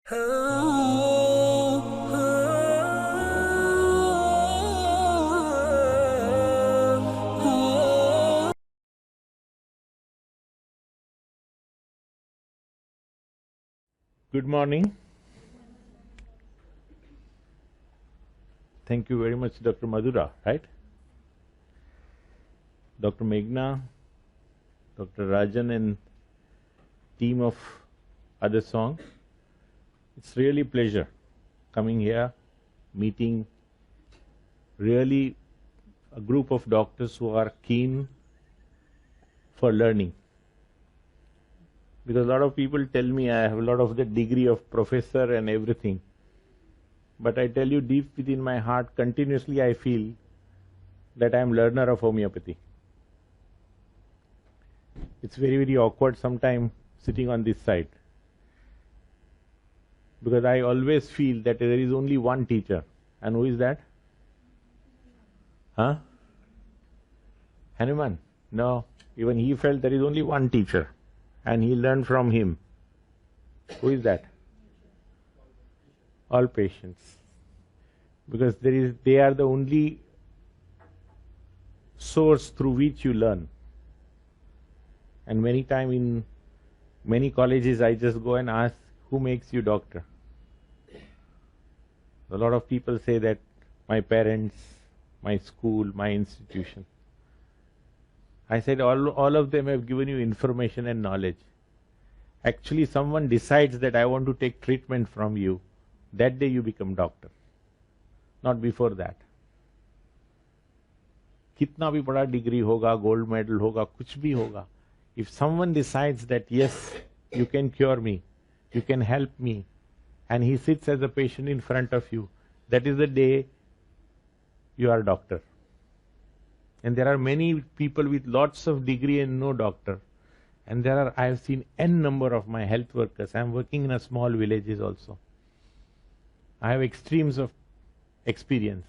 Good morning. Thank you very much, Dr. Madhura, right? Dr. Meghna, Dr. Rajan and team of Other Song. It's really pleasure coming here, meeting really a group of doctors who are keen for learning. Because a lot of people tell me I have a lot of the degree of professor and everything. But I tell you, deep within my heart, continuously I feel that I am learner of homeopathy. It's very, very awkward sometimes sitting on this side. Because I always feel that there is only one teacher. And who is that? Huh? Hanuman? No. Even he felt there is only one teacher. And he learned from him. Who is that? All patients. Because they are the only source through which you learn. And many times in many colleges I just go and ask, who makes you doctor? A lot of people say that my parents, my school, my institution. I said all of them have given you information and knowledge. Actually someone decides that I want to take treatment from you, that day you become doctor. Not before that. कितना भी बड़ा degree होगा, gold medal होगा, कुछ भी होगा. If someone decides that yes, you can cure me, you can help me, and he sits as a patient in front of you, that is the day you are a doctor. And there are many people with lots of degree and no doctor. And I have seen n number of my health workers. I am working in a small villages also. I have extremes of experience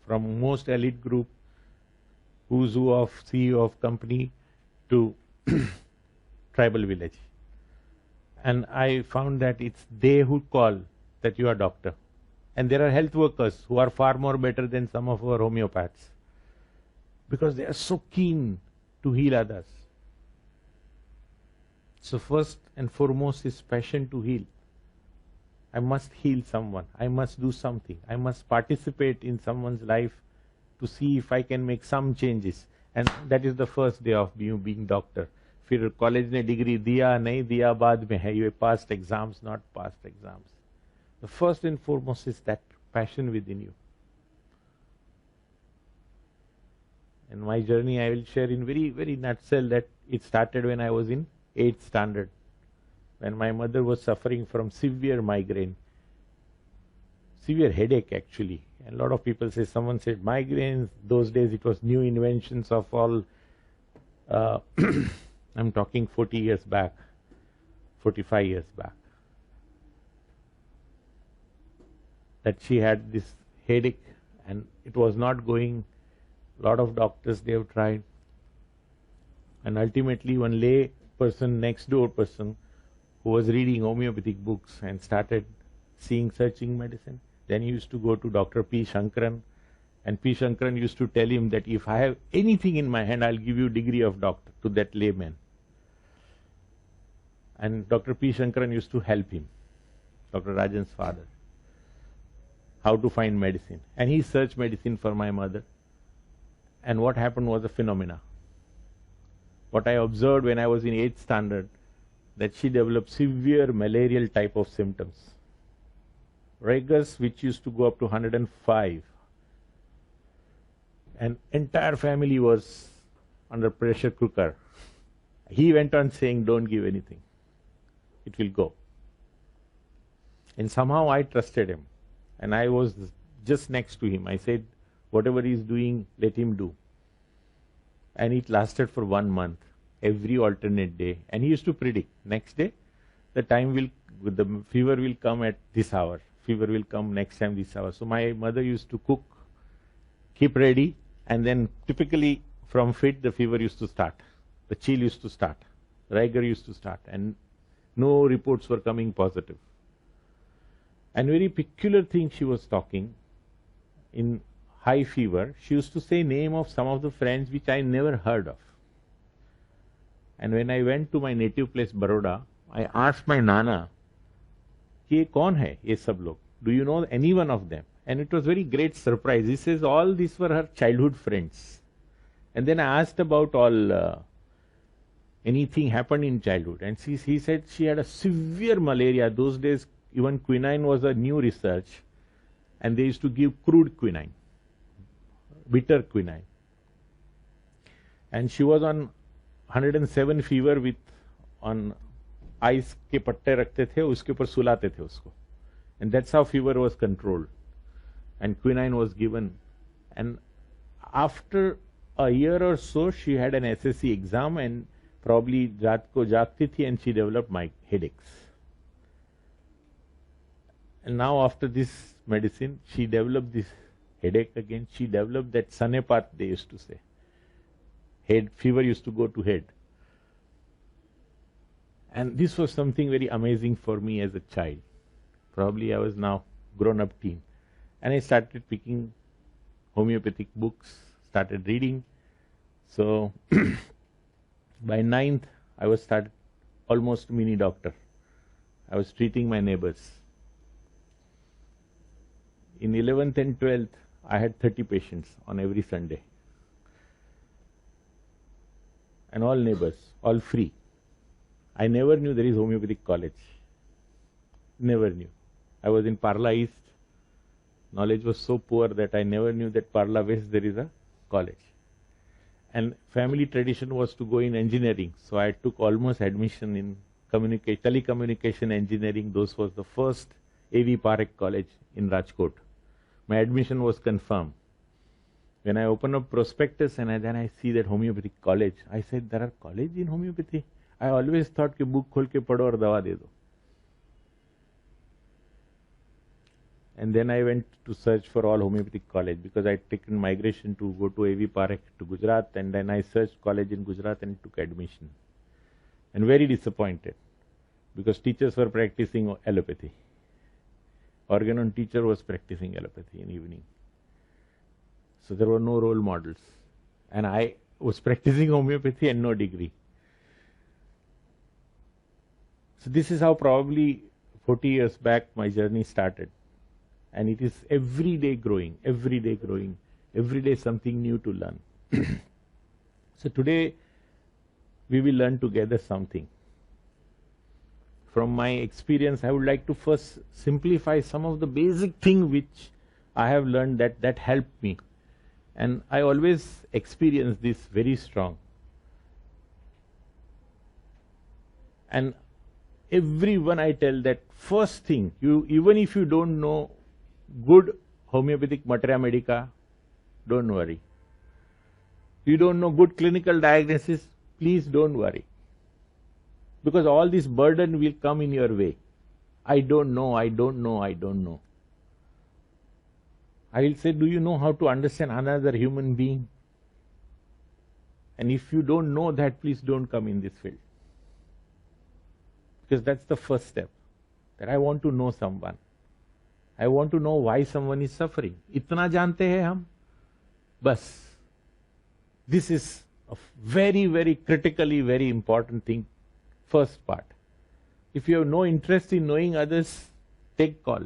from most elite group, who's who of CEO of company to tribal village. And I found that it's they who call that you are doctor. And there are health workers who are far more better than some of our homeopaths. Because they are so keen to heal others. So first and foremost is passion to heal. I must heal someone. I must do something. I must participate in someone's life to see if I can make some changes. And that is the first day of you being doctor. फिर college ने degree दिया नहीं दिया बाद में है, ये past exams, not past exams. The first and foremost is that passion within you. And my journey I will share in very, very nutshell that it started when I was in 8th standard. When my mother was suffering from severe migraine. Severe headache actually. And a lot of people say, someone said migraines. Those days it was new inventions of all, I'm talking 40 years back, 45 years back. That she had this headache and it was not going. A lot of doctors, they have tried. And ultimately one lay person, next door person, who was reading homeopathic books and started searching medicine. Then he used to go to Dr. P. Shankaran, and P. Shankaran used to tell him that if I have anything in my hand, I'll give you degree of doctor to that layman. And Dr. P. Shankaran used to help him, Dr. Rajan's father, how to find medicine. And he searched medicine for my mother. And what happened was a phenomena. What I observed when I was in 8th standard, that she developed severe malarial type of symptoms. Ragus, which used to go up to 105. And entire family was under pressure cooker. He went on saying, don't give anything. It will go. And somehow I trusted him. And I was just next to him. I said, whatever he is doing, let him do. And it lasted for 1 month, every alternate day. And he used to predict, next day, the fever will come at this hour. Fever will come next time this hour. So my mother used to cook, keep ready, and then typically from fit, the fever used to start. The chill used to start. Rigor used to start. And no reports were coming positive. And very peculiar thing she was talking. In high fever, she used to say name of some of the friends which I never heard of. And when I went to my native place, Baroda, I asked my Nana, कि ये कौन है ये सब लोग? Do you know any one of them? And it was very great surprise. He says all these were her childhood friends. And then I asked about all anything happened in childhood, and he said she had a severe malaria. Those days, even quinine was a new research, and they used to give crude quinine, bitter quinine. And she was on 107 fever with on ice के पट्टे रखते थे, उसके ऊपर सुलाते थे उसको, and that's how fever was controlled, and quinine was given. And after a year or so, she had an SSC exam, and probably रात को जागती थी, and she developed headaches. And now after this medicine, she developed this headache again. She developed that sanepat, they used to say. Head fever used to go to head. And this was something very amazing for me as a child. Probably I was now grown-up teen. And I started picking homeopathic books, started reading. So by 9th, I was started almost mini doctor. I was treating my neighbors. In 11th and 12th, I had 30 patients on every Sunday. And all neighbors, all free. I never knew there is homeopathic college. Never knew. I was in Parla East. Knowledge was so poor that I never knew that Parla West there is a college. And family tradition was to go in engineering. So I took almost admission in telecommunication engineering. Those was the first A.V. Parekh College in Rajkot. My admission was confirmed. When I open up prospectus and then I see that homeopathic college, I said, there are college in homeopathy? I always thought कि book खोल के पढ़ो और दवा दे दो. And then I went to search for all homeopathic college because I had taken migration to go to A.V. Parekh to Gujarat, and then I searched college in Gujarat and took admission. And very disappointed because teachers were practicing allopathy. Organon teacher was practicing allopathy in evening. So there were no role models. And I was practicing homeopathy and no degree. So this is how probably 40 years back my journey started. And it is every day growing, every day growing, every day something new to learn. So today we will learn together something. From my experience, I would like to first simplify some of the basic things which I have learned that helped me. And I always experience this very strong. And everyone I tell that first thing, even if you don't know good homeopathic materia medica, don't worry. You don't know good clinical diagnosis, please don't worry. Because all this burden will come in your way. I don't know, I don't know, I don't know. I will say, do you know how to understand another human being? And if you don't know that, please don't come in this field. Because that's the first step. That I want to know someone. I want to know why someone is suffering. Itna jante hai hum? Bas. This is a very, very critically very important thing. First part. If you have no interest in knowing others, take call.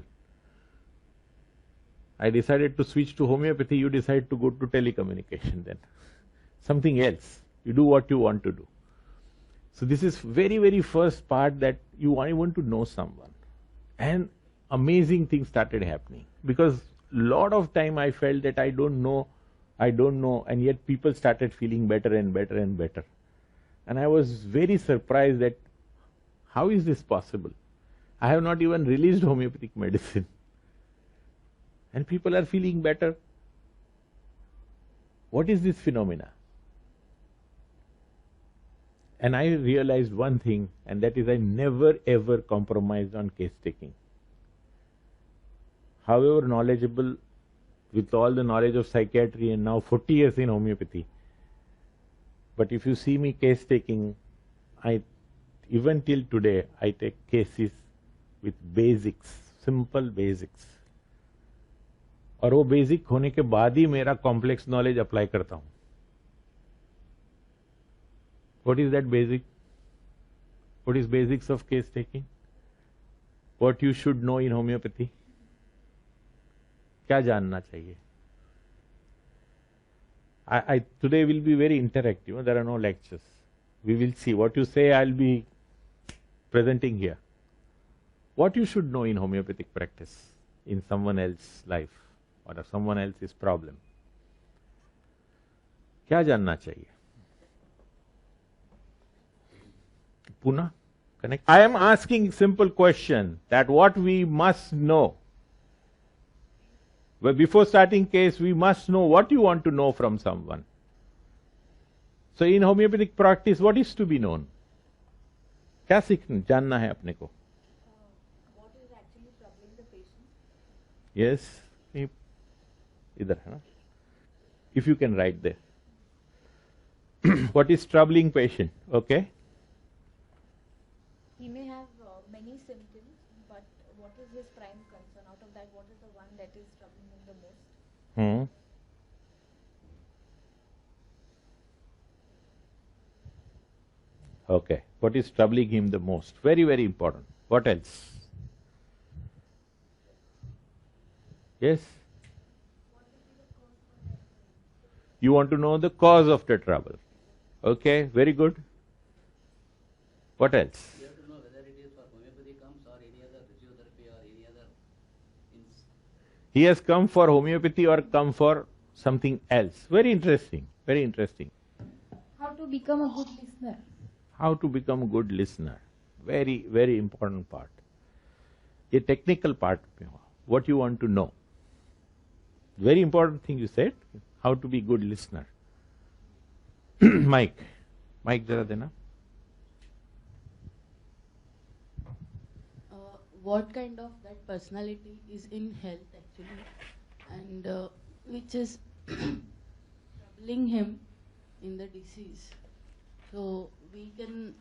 I decided to switch to homeopathy, you decide to go to telecommunication then. Something else. You do what you want to do. So this is very, very first part that you want to know someone. And amazing things started happening. Because lot of time I felt that I don't know, and yet people started feeling better and better and better. And I was very surprised that how is this possible? I have not even released homeopathic medicine. And people are feeling better. What is this phenomena? And I realized one thing, and that is I never ever compromised on case taking. However knowledgeable, with all the knowledge of psychiatry and now 40 years in homeopathy, but if you see me case taking, even till today, I take cases with basics simple basics, और वो basic होने के बाद ही मेरा complex knowledge apply करता हूं. What is that basic? What is basics of case taking? What you should know in homeopathy? क्या जानना चाहिए? Today will be very interactive. There are no lectures. We will see what you say. I'll be presenting here. What you should know in homeopathic practice in someone else's life or someone else's problem. क्या जानना चाहिए? Puna, connect. I am asking simple question that what we must know. But before starting case, we must know what you want to know from someone. So in homeopathic practice, what is to be known? क्या सीखना जानना है अपने को? What is actually troubling the patient? Yes, इधर है ना? If you can write there. What is troubling patient? Okay. He may have many symptoms, but what is his prime concern? Out of that, what is the one that is troubling him the most? Okay. What is troubling him the most? Very, very important. What else? Yes? You want to know the cause of the trouble. Okay, very good. What else? You have to know whether it is for homeopathy comes or any other physiotherapy or any other. He has come for homeopathy or come for something else. Very interesting, very interesting. How to become a good listener? How to become a good listener. Very, very important part. A technical part. What you want to know. Very important thing you said. How to be good listener. Mike. Mike, jara dena. What kind of that personality is in health actually, and which is troubling him in the disease. So we can,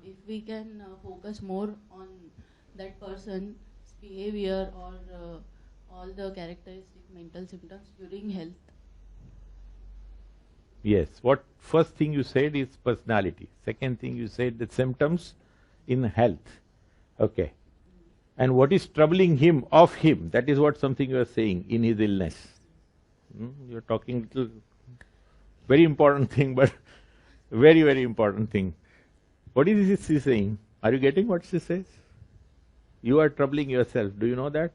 if we can focus more on that person's behavior or all the characteristic mental symptoms during health. Yes, what first thing you said is personality. Second thing you said the symptoms in health. Okay. And what is troubling him, of him, that is what something you are saying in his illness. You are talking little, very important thing, but very, very important thing. What is she saying? Are you getting what she says? You are troubling yourself. Do you know that?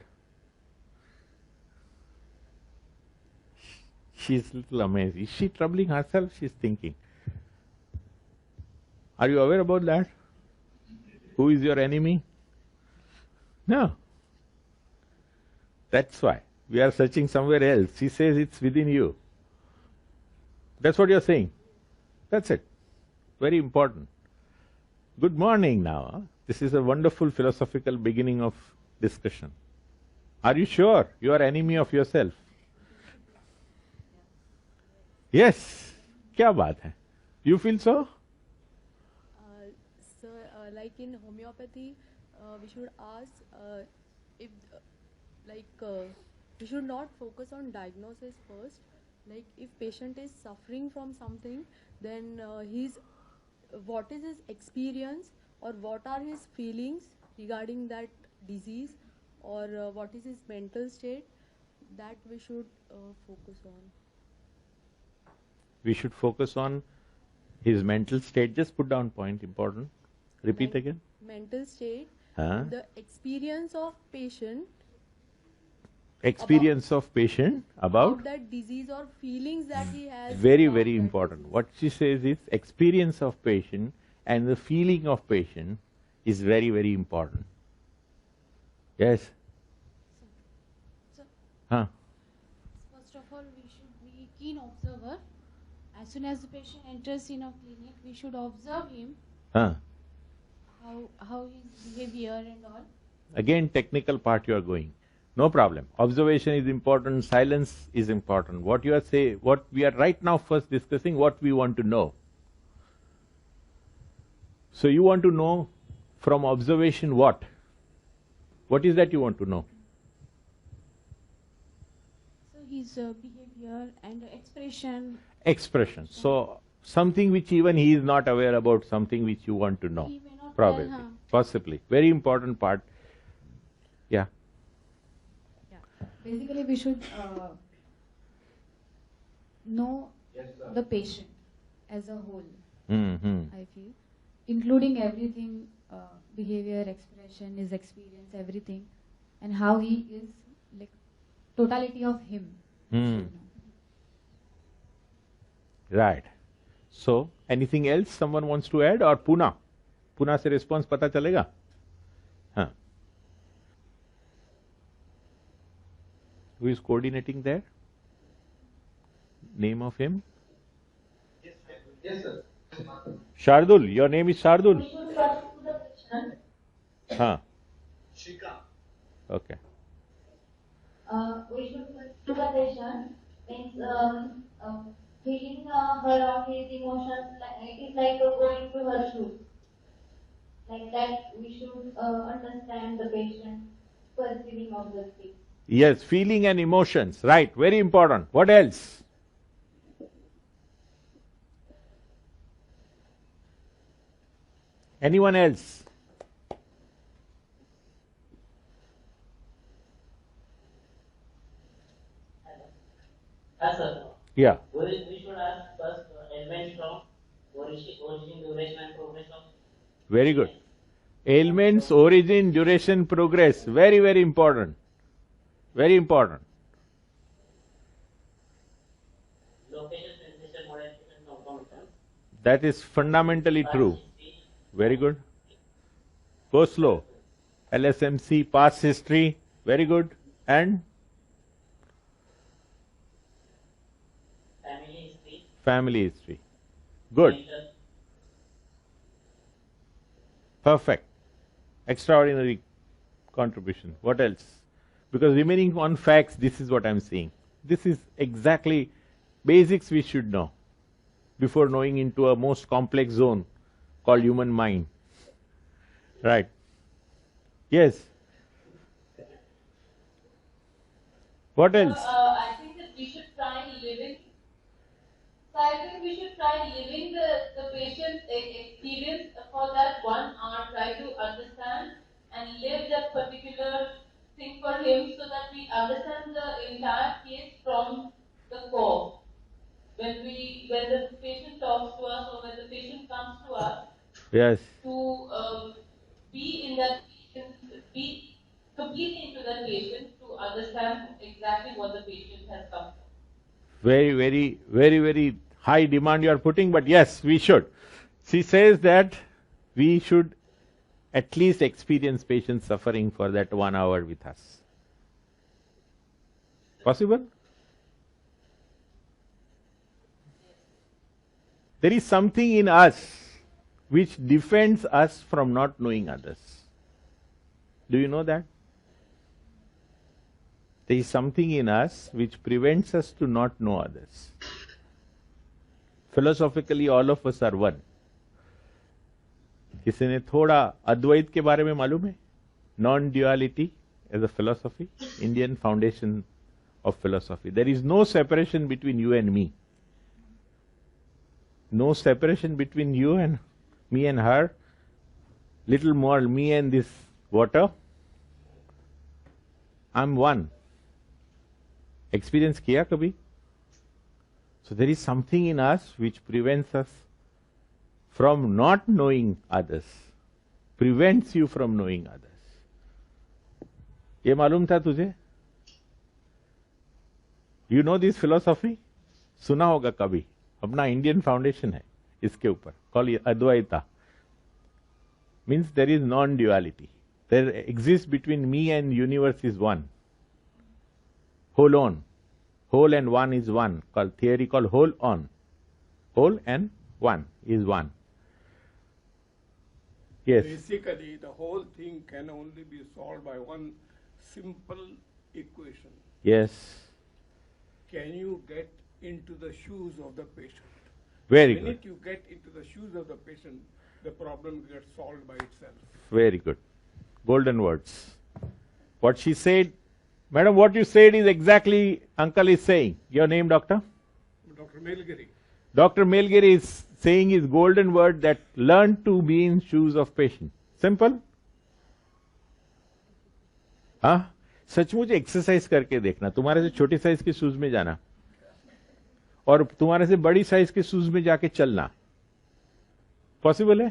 She's little amazed. Is she troubling herself? She's thinking. Are you aware about that? Who is your enemy? No. That's why. We are searching somewhere else. She says it's within you. That's what you're saying. That's it. Very important. Good morning now. Huh? This is a wonderful philosophical beginning of discussion. Are you sure you are enemy of yourself? Yes. क्या बात है? You feel so? Sir, like in homeopathy, we should ask if, we should not focus on diagnosis first. Like if patient is suffering from something, then what is his experience or what are his feelings regarding that disease, or what is his mental state, that we should focus on. We should focus on his mental state. Just put down point, important. Repeat again. Mental state, Huh? the experience of patient Experience of patient about that disease or feelings that he has. very, about very that important. disease. What she says is experience of patient and the feeling of patient is very, very important. Yes? So, Huh? first of all, we should be keen observer. As soon as the patient enters in a clinic, we should observe him, Huh? how his behavior and all. Again, technical part you are going. No problem. Observation is important, silence is important. What you are saying, what we are right now first discussing, what we want to know. So you want to know from observation what? What is that you want to know? his behavior and expression. Expression. So, something which even he is not aware about, something which you want to know. He may not Probably. tell, huh? Possibly. Very important part. Yeah. Basically, we should know the patient as a whole, Mm-hmm. I feel, including everything, behavior, expression, his experience, everything, and how he is, like, totality of him. Hmm. Right. So, anything else someone wants to add, or Pune? Pune से response पता चलेगा? हाँ. Who is coordinating there? Name of him? Yes, sir. Shardul. Your name is Shardul? Huh. Shika. Okay. We should to the patient means feeling her or his emotions it is like going to her shoes. Like that, we should understand the patient perceiving of the things. Yes, feeling and emotions. Right. Very important. What else? Anyone else? Yes, sir. Yeah. We should ask first elements from origin, duration, and progress of. Very good. Ailments, origin, duration, progress. Very, very important. Very important. Location, sensation, modality, and concomitance. That is fundamentally true. Very good. Go slow. LSMC, past history. Very good. And Family history. family history. Good. Mental. Perfect. Extraordinary contribution. What else? Because remaining on facts, this is what I'm saying. This is exactly basics we should know before knowing into a most complex zone called human mind. Right. Yes. What else? I think that we should try living. So I think we should try living the patient's experience for that 1 hour, try to understand and live that particular thing for him so that we understand the entire case from the core. When the patient talks to us or when the patient comes to us, Yes. to be in that patient, be completely into that patient to understand exactly what the patient has come from. Very, very, very, very high demand you are putting, but yes, we should. She says that we should at least experience patient suffering for that 1 hour with us. Possible? There is something in us which defends us from not knowing others. Do you know that? There is something in us which prevents us to not know others. Philosophically, all of us are one. किसी ने थोड़ा अद्वैत के बारे में मालूम है? Non-duality as a philosophy, Indian foundation of philosophy. There is no separation between you and me. No separation between you and me and her. Little more me and this water. I'm one. Experience किया कभी? So there is something in us which prevents us from not knowing others, prevents you from knowing others. ये मालूम था तुझे? You know this philosophy? सुना होगा कभी. अपना इंडियन फाउंडेशन है इसके ऊपर. Call Advaita. Means there is non-duality. There exists between me and universe is one. Whole on. Whole and one is one. Called theory called whole on. Whole and one is one. Yes. Basically, the whole thing can only be solved by one simple equation. Yes. Can you get into the shoes of the patient? Very The good. minute you get into the shoes of the patient, the problem gets solved by itself. Very good. Golden words. What she said Madam, what you said is exactly uncle is saying. Your name, doctor? Dr. Melgiri. Dr. Melgiri is saying his golden word that learn to be in shoes of patient. Simple? हाँ, सचमुच exercise करके देखना. तुम्हारे से छोटी size के shoes में जाना और तुम्हारे से बड़ी साइज के शूज में जाके चलना पॉसिबल है?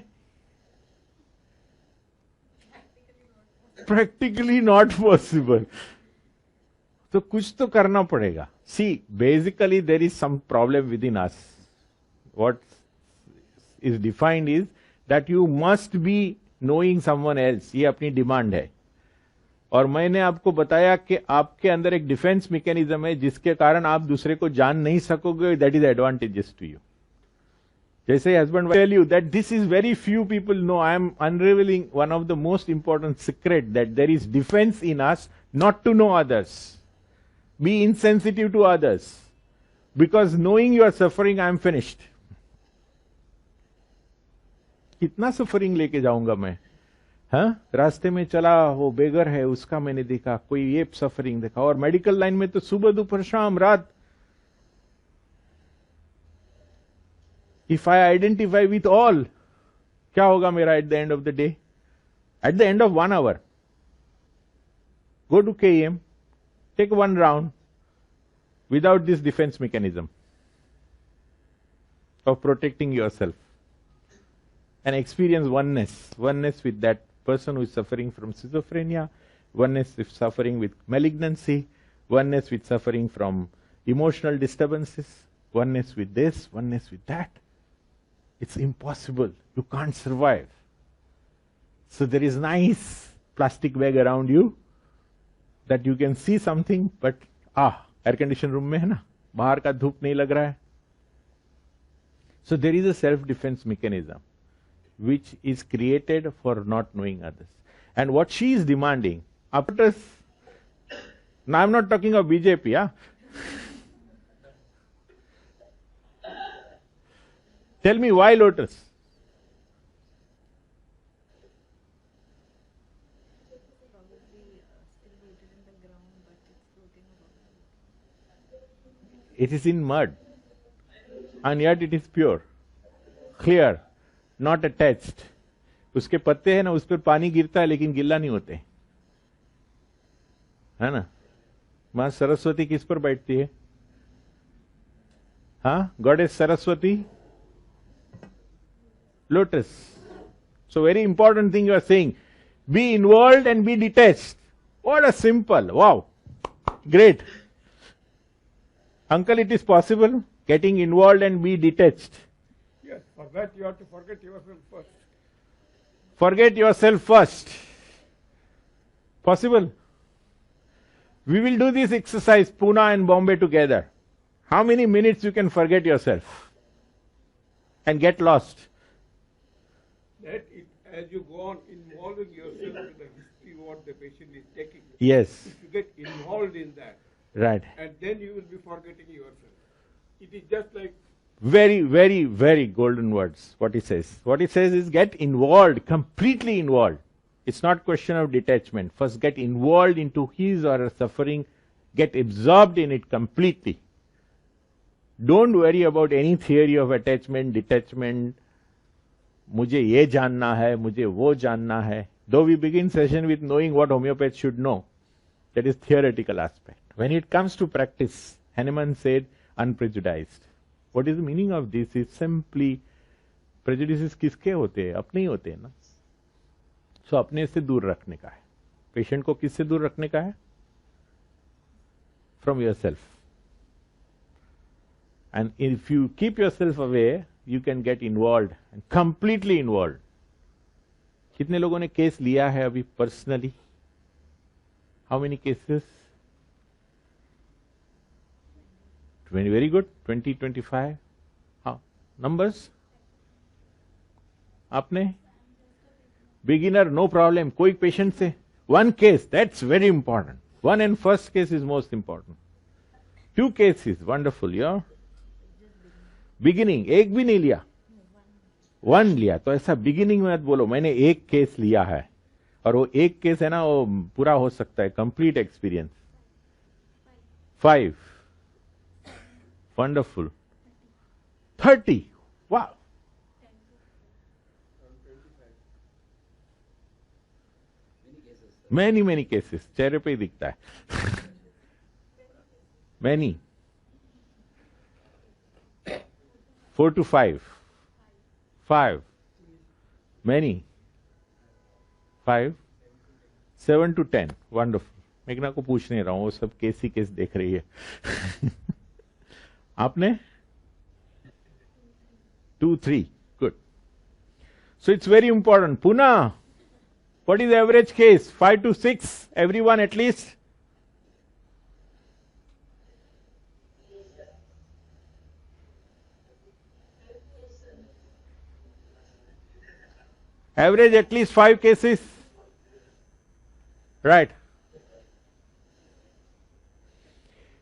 Practically not possible. तो कुछ तो करना पड़ेगा. See, basically there is some problem with in us. What is defined is that you must be knowing someone else. ये अपनी डिमांड है. और मैंने आपको बताया कि आपके अंदर एक डिफेंस मैकेनिज्म है जिसके कारण आप दूसरे को जान नहीं सकोगे. That is advantages to you. जैसे husband tell you that this is very few people know. I am unrevealing one of the most important secret that there is defence in us not to know others. Be insensitive to others. Because knowing you are suffering, I am finished. कितना suffering लेके जाऊंगा मैं? हाँ, रास्ते में चला, वो बेगर है, उसका मैंने देखा, कोई ये सफरिंग देखा. और मेडिकल लाइन में तो सुबह दोपहर शाम रात. If I identify with all, क्या होगा मेरा at the end of the day? At the end of 1 hour, go to KEM, take one round without this defense mechanism of protecting yourself and experience oneness with that person who is suffering from schizophrenia, oneness with suffering with malignancy, oneness with suffering from emotional disturbances, oneness with this, oneness with that. It's impossible. You can't survive. So there is nice plastic bag around you that you can see something, but air condition room में है ना, बाहर का धूप नहीं लग रहा है. So there is a self-defense mechanism which is created for not knowing others. And what she is demanding, after, now I'm not talking of BJP, yeah? Tell me why Lotus? It is in mud, and yet it is pure, clear, not attached. उसके पत्ते हैं ना, उस पर पानी गिरता है लेकिन गिल्ला नहीं होते, है ना? मां सरस्वती किस पर बैठती है? हाँ, goddess Saraswati, lotus. So very important thing you are saying, be involved and be detached. What a simple, wow, great. Uncle, it is possible getting involved and be detached. Yes, for that you have to forget yourself first. Forget yourself first. Possible? We will do this exercise, Pune and Bombay together. How many minutes you can forget yourself and get lost? That it, as you go on involving yourself with the history what the patient is taking. Yes. If you get involved in that, right, and then you will be forgetting yourself. It is just like very, very, very golden words. What he says. What he says is get involved, completely involved. It's not question of detachment. First, get involved into his or her suffering. Get absorbed in it completely. Don't worry about any theory of attachment, detachment. मुझे ये जानना है, मुझे वो जानना है. Though we begin session with knowing what homeopath should know, that is theoretical aspect. When it comes to practice, Hahnemann said unprejudiced. What is the meaning of this? Is simply prejudices किसके होते हैं? अपने ही होते हैं ना. So अपने से दूर रखने का है. Patient को किससे दूर रखने का है? From yourself. And if you keep yourself away, you can get involved and completely involved. कितने लोगों ने केस लिया है अभी personally? How many cases? Very good. 20, 25. How? Numbers? आपने? Beginner, no problem. कोई patient से? One case, that's very important. One and first case is most important. 2 cases, wonderful, yeah? Beginning, एक भी नहीं लिया. 1 लिया. तो ऐसा beginning में मत बोलो, मैंने 1 केस लिया है. और वो 1 केस है ना, वो पूरा हो सकता है, complete experience. 5. Wonderful. 30. Wow. Many cases. चेहरे पे ही दिखता है. Many. 4 to 5. 5. Many. 5. 7 to 10. Wonderful. मेघना को पूछ नहीं रहा हूं, वो सब केस ही केस देख रही है. आपने 2, 3. Good. So it's very important. Pune, what is the average case? 5 to 6. Everyone at least? Average at least 5 cases. Right.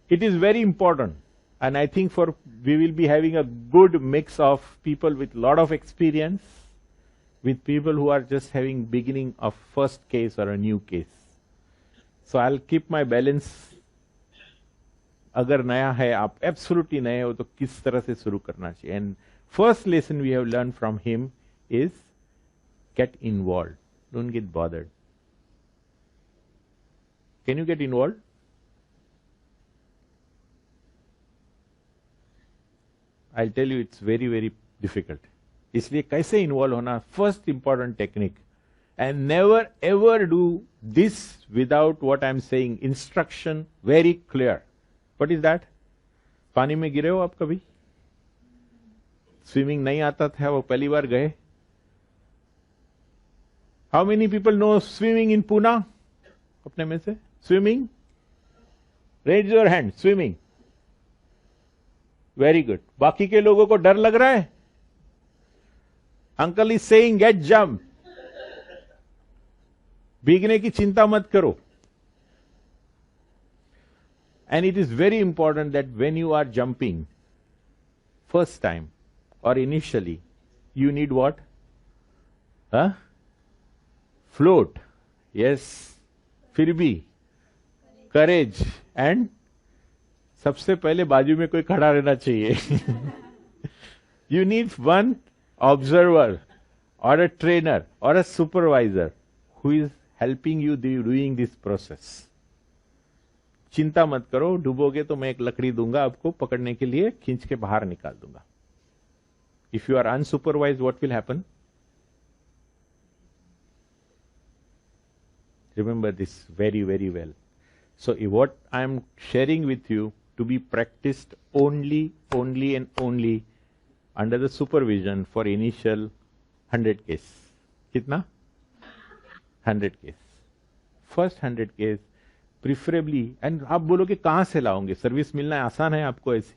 It is very important, and I think we will be having a good mix of people with lot of experience, with people who are just having beginning of first case or a new case. So I'll keep my balance. अगर नया है, आप absolutely नए हो, तो किस तरह से शुरू करना चाहिए? And first lesson we have learned from him is get involved. Don't get bothered. Can you get involved? I'll tell you, it's very difficult. इसलिए कैसे involve होना? First important technique. And never ever do this without what I'm saying. Instruction very clear. What is that? पानी में गिरे हो आप कभी? Swimming नहीं आता था, वो पहली बार गए? How many people know swimming in Pune? अपने में से? Swimming? Raise your hand. Swimming. Very good. बाकी के लोगों को डर लग रहा है? Uncle is saying get jump. भीगने की चिंता मत करो. And it is very important that when you are jumping, first time or initially, you need what? Float. Yes. फिर भी courage and सबसे पहले बाजू में कोई खड़ा रहना चाहिए. You need one observer or a trainer or a supervisor who is helping you doing this process. चिंता मत करो, डूबोगे तो मैं एक लकड़ी दूंगा आपको पकड़ने के लिए, खींच के बाहर निकाल दूंगा. If you are unsupervised, what will happen? Remember this very well. So what I am sharing with you to be practiced only and only under the supervision for initial 100 case. कितना? 100 case. First 100 case preferably, and आप बोलोगे कहां से लाओगे? Service मिलना आसान है आपको ऐसी?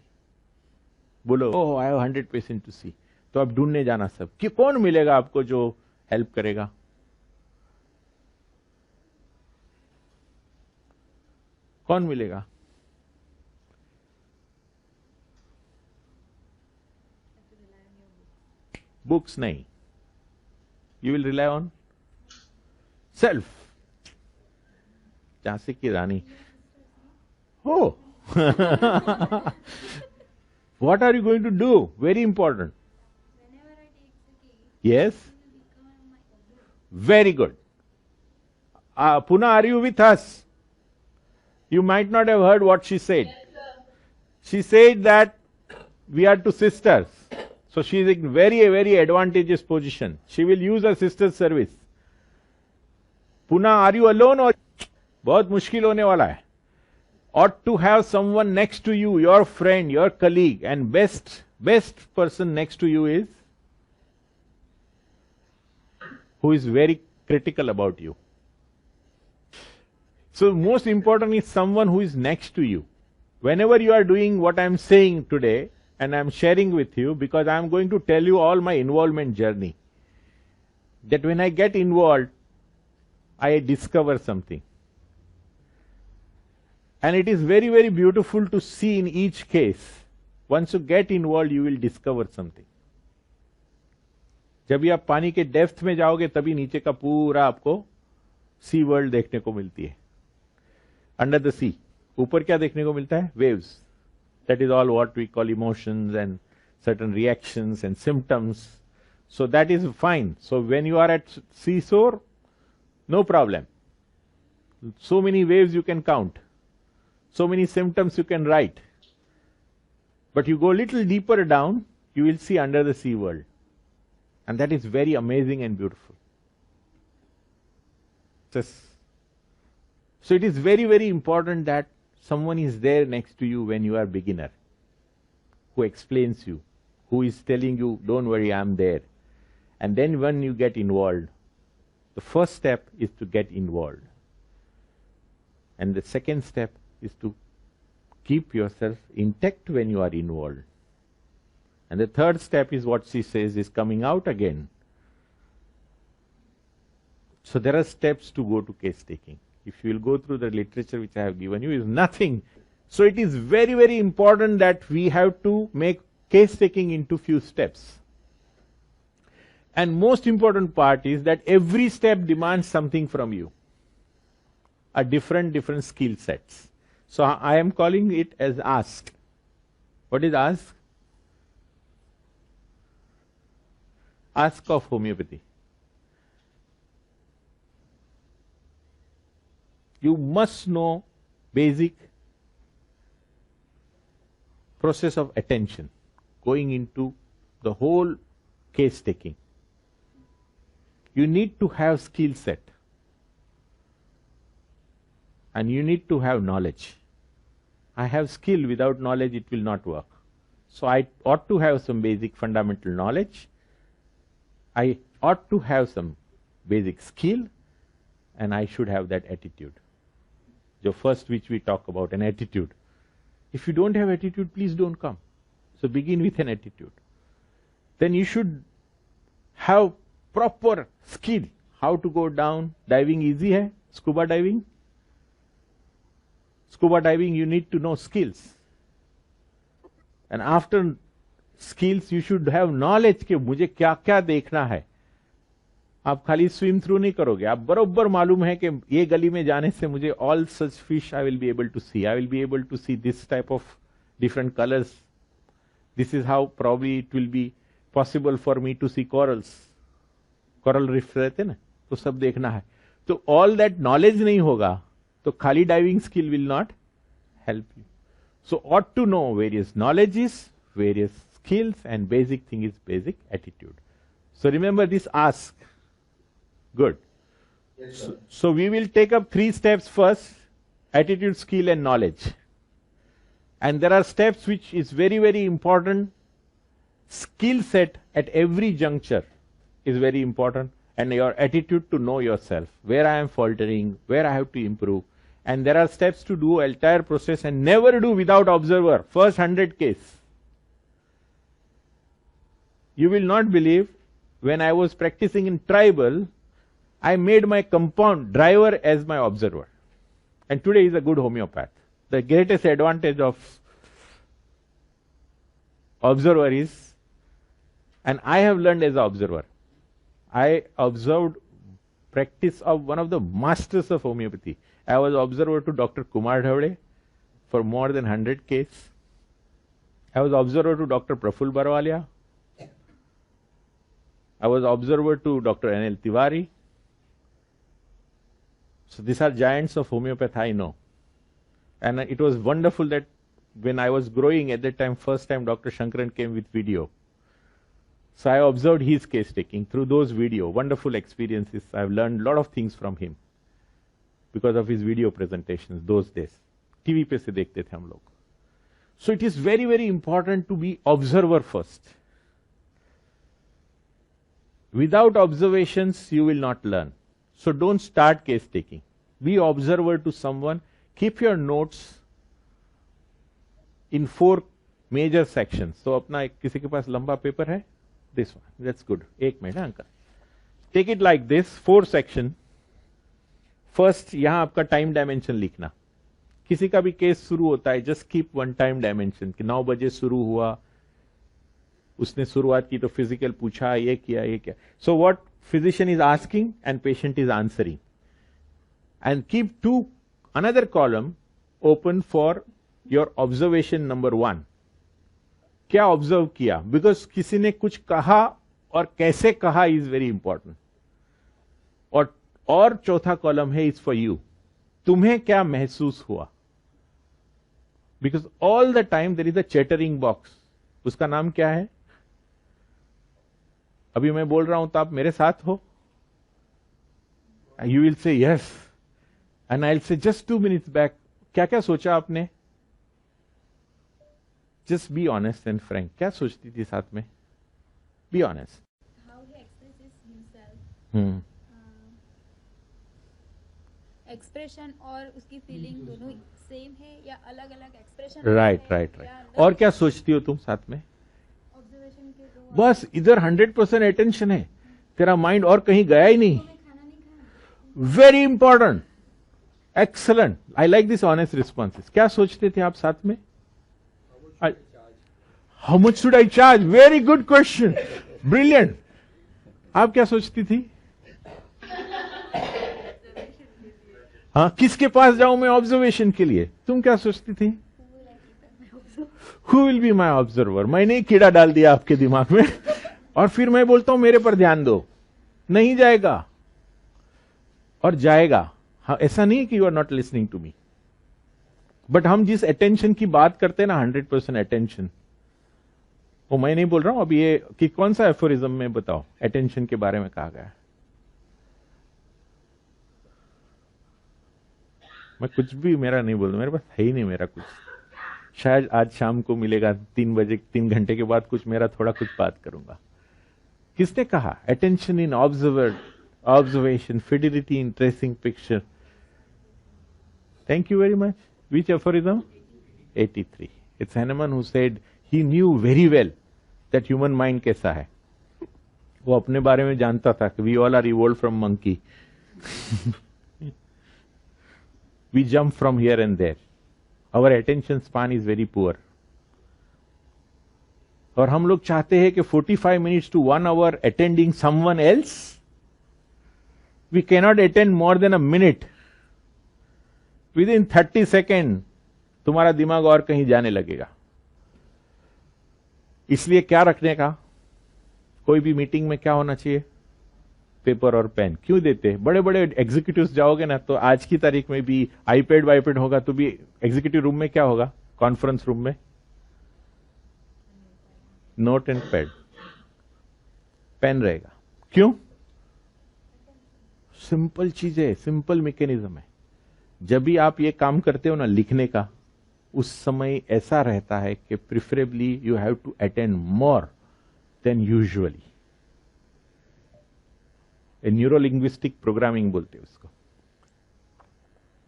बोलो ओह आई हैव 100 पेशेंट टू सी, तो आप ढूंढने जाना सब कि कौन मिलेगा आपको जो हेल्प करेगा. कौन मिलेगा? बुक्स नहीं. You will rely on self. Jhansi की रानी. Oh, what are you going to do? Very important. Yes? Very good. Pune, are you with us? You might not have heard what she said. She said that we are two sisters. So she is in very advantageous position. She will use her sister's service. Pune, are you alone or? बहुत मुश्किल होने वाला है. Ought to have someone next to you, your friend, your colleague, and best person next to you is who is very critical about you. So most important is someone who is next to you. Whenever you are doing what I am saying today, and I am sharing with you, because I am going to tell you all my involvement journey, that when I get involved, I discover something. And it is very beautiful to see in each case. Once you get involved, you will discover something. जब भी आप पानी के depth में जाओगे तभी नीचे का पूरा आपको सी वर्ल्ड देखने को मिलती है. अंडर द सी ऊपर क्या देखने को मिलता है? Waves. That is all what we call emotions and certain reactions and symptoms. So that is fine. So when you are at seashore, no problem. So many waves you can count. So many symptoms you can write. But you go a little deeper down, you will see under the sea world. And that is very amazing and beautiful. So it is very, very important that someone is there next to you when you are beginner, who explains you, who is telling you, don't worry, I'm there. And then when you get involved, the first step is to get involved. And the second step is to keep yourself intact when you are involved. And the third step is what she says is coming out again. So there are steps to go to case taking. If you will go through the literature which I have given you, is nothing. So it is very, very important that we have to make case taking into few steps. And most important part is that every step demands something from you. A different skill sets. So I am calling it as ask. What is ask? Ask of homeopathy. You must know basic process of attention going into the whole case taking. You need to have skill set. And you need to have knowledge. I have skill, without knowledge it will not work. So I ought to have some basic fundamental knowledge. I ought to have some basic skill, and I should have that attitude. The first which we talk about, an attitude. If you don't have attitude, please don't come. So begin with an attitude. Then you should have proper skill. How to go down. Diving easy hai? Scuba diving? Scuba diving, you need to know skills. And after skills, you should have knowledge कि मुझे क्या क्या देखना है. आप खाली swim through नहीं करोगे. आप बरोबर मालूम है कि ये गली में जाने से मुझे all such fish I will be able to see. I will be able to see this type of different colors. This is how probably it will be possible for me to see corals. Coral reefs रहते ना, तो सब देखना है. तो all that knowledge नहीं होगा, तो खाली diving skill will not help you. So ought to know various knowledges, various skills, and basic thing is basic attitude. So remember this ask. Good. Yes, So we will take up 3 steps first: attitude, skill, and knowledge. And there are steps which is very, very important. Skill set at every juncture is very important, and your attitude to know yourself, where I am faltering, where I have to improve. And there are steps to do entire process, and never do without observer. First 100 case. You will not believe, when I was practicing in tribal, I made my compound driver as my observer. And today he is a good homeopath. The greatest advantage of observer is, and I have learned as an observer, I observed practice of one of the masters of homeopathy. I was observer to Dr. Kumar Dhawade for more than 100 cases. I was observer to Dr. Praful Barwalia. I was observer to Dr. N.L. Tiwari. So these are giants of homeopathy I know. And it was wonderful that when I was growing at that time, first time Dr. Shankaran came with video. So I observed his case taking through those video. Wonderful experiences. I've learned a lot of things from him because of his video presentations those days. TV पे से देखते थे हम लोग. So it is very, very important to be observer first. Without observations, you will not learn. So don't start case taking. Be observer to someone. Keep your notes in 4 major sections. So अपना किसी के पास लंबा paper है? This one. That's good. 1 minute uncle. Take it like this. 4 section. First, यहाँ आपका time dimension लिखना. किसी का भी केस शुरू होता है, just keep one time dimension कि 9 बजे शुरू हुआ, उसने शुरुआत की तो फिजिकल पूछा, ये किया, ये किया. So what physician is asking and patient is answering. And keep another column open for your observation number 1. क्या ऑब्जर्व किया? बिकॉज किसी ने कुछ कहा और कैसे कहा इज वेरी इंपॉर्टेंट. और चौथा कॉलम है इज फॉर यू. तुम्हें क्या महसूस हुआ? Because all the time there is a chattering box. उसका नाम क्या है? अभी मैं बोल रहा हूं तो आप मेरे साथ हो. You will say yes and I will say just 2 minutes back. क्या क्या सोचा आपने? Just be honest and Frank. क्या सोचती थी साथ में? Be honest. How he expresses himself. Expression और उसकी फीलिंग दोनों सेम है या अलग अलग एक्सप्रेशन? राइट. और क्या सोचती हो तुम साथ में? ऑब्जर्वेशन के दो. बस इधर 100% अटेंशन है. तेरा माइंड और कहीं गया ही नहीं. Very important. Excellent. I like this honest responses. क्या सोचते थे आप साथ में? How much should I charge? Very good question. Brilliant. आप क्या सोचती थी? हाँ, किसके पास जाऊं मैं ऑब्जर्वेशन के लिए? तुम क्या सोचती थी? Who will be my observer? मैंने कीड़ा डाल दिया आपके दिमाग में और फिर मैं बोलता हूं मेरे पर ध्यान दो. नहीं जाएगा और जाएगा. हाँ, ऐसा नहीं कि you are not listening to me, but हम जिस अटेंशन की बात करते हैं ना, 100% अटेंशन, वो मैं नहीं बोल रहा हूं. अब ये कि कौन सा एफोरिज्म में बताओ अटेंशन के बारे में कहा गया है? मैं कुछ भी मेरा नहीं बोल, मेरे पास है ही नहीं मेरा कुछ. शायद आज शाम को मिलेगा 3 बजे, 3 घंटे के बाद कुछ मेरा थोड़ा कुछ बात करूंगा. किसने कहा? Attention in observation, fidelity in tracing picture. Thank you very much. Which aphorism? 83. It's Hahnemann who said he knew very well that human mind कैसा है. वो अपने बारे में जानता था कि we all are evolved from monkey. We jump from here and there. Our attention span is very poor. और हम लोग चाहते हैं कि 45 minutes to 1 hour attending someone else. We cannot attend more than a minute. Within 30 seconds, तुम्हारा दिमाग और कहीं जाने लगेगा. इसलिए क्या रखने का? कोई भी मीटिंग में क्या होना चाहिए? पेपर और पेन. क्यों देते? बड़े बड़े एग्जीक्यूटिव्स जाओगे ना, तो आज की तारीख में भी आईपैड होगा, तो भी एग्जीक्यूटिव रूम में क्या होगा? कॉन्फ्रेंस रूम में नोट एंड पैड, पेन रहेगा. क्यों? सिंपल चीज है, सिंपल मैकेनिज्म है. जब भी आप ये काम करते हो ना लिखने का, उस समय ऐसा रहता है कि preferably you have to attend more than usually. Neuro linguistic programming बोलते हैं उसको.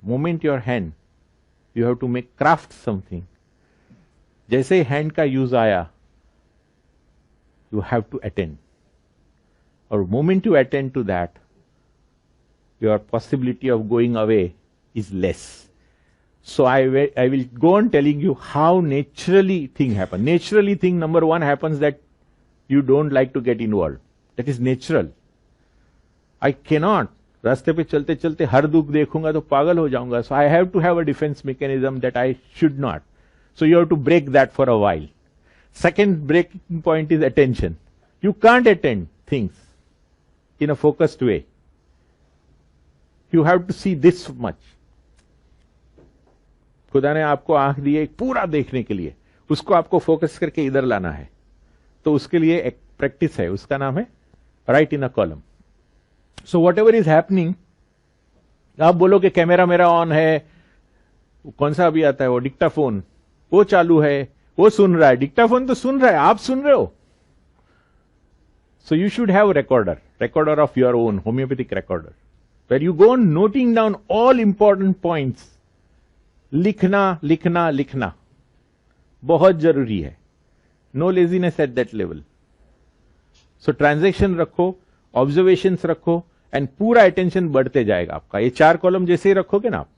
Moment your hand, you have to make craft something. जैसे ही हैंड का यूज आया, यू हैव टू अटेंड. और moment you attend to that, your possibility of going away is less. So I will go on telling you how naturally thing happen. Naturally thing number 1 happens that you don't like to get involved. That is natural. I cannot. रास्ते पे चलते चलते हर दुख देखूंगा तो पागल हो जाऊंगा. So I have to have a defense mechanism that I should not. So you have to break that for a while. Second breaking point is attention. You can't attend things in a focused way. You have to see this much. खुदा ने आपको आंख दी है पूरा देखने के लिए, उसको आपको फोकस करके इधर लाना है. तो उसके लिए एक प्रैक्टिस है, उसका नाम है right in a column. So what ever is happening, आप बोलो कि कैमरा मेरा ऑन है, कौन सा अभी आता है वो डिक्टाफोन, वो चालू है, वो सुन रहा है. डिक्टाफोन तो सुन रहा है, आप सुन रहे हो. So you should have recorder of your own, homeopathic recorder, where you go on noting down all important points. लिखना लिखना लिखना बहुत जरूरी है. No laziness at that level. So transaction रखो, ऑब्जर्वेशंस रखो, एंड पूरा अटेंशन बढ़ते जाएगा आपका. ये 4 कॉलम जैसे ही रखोगे ना आप,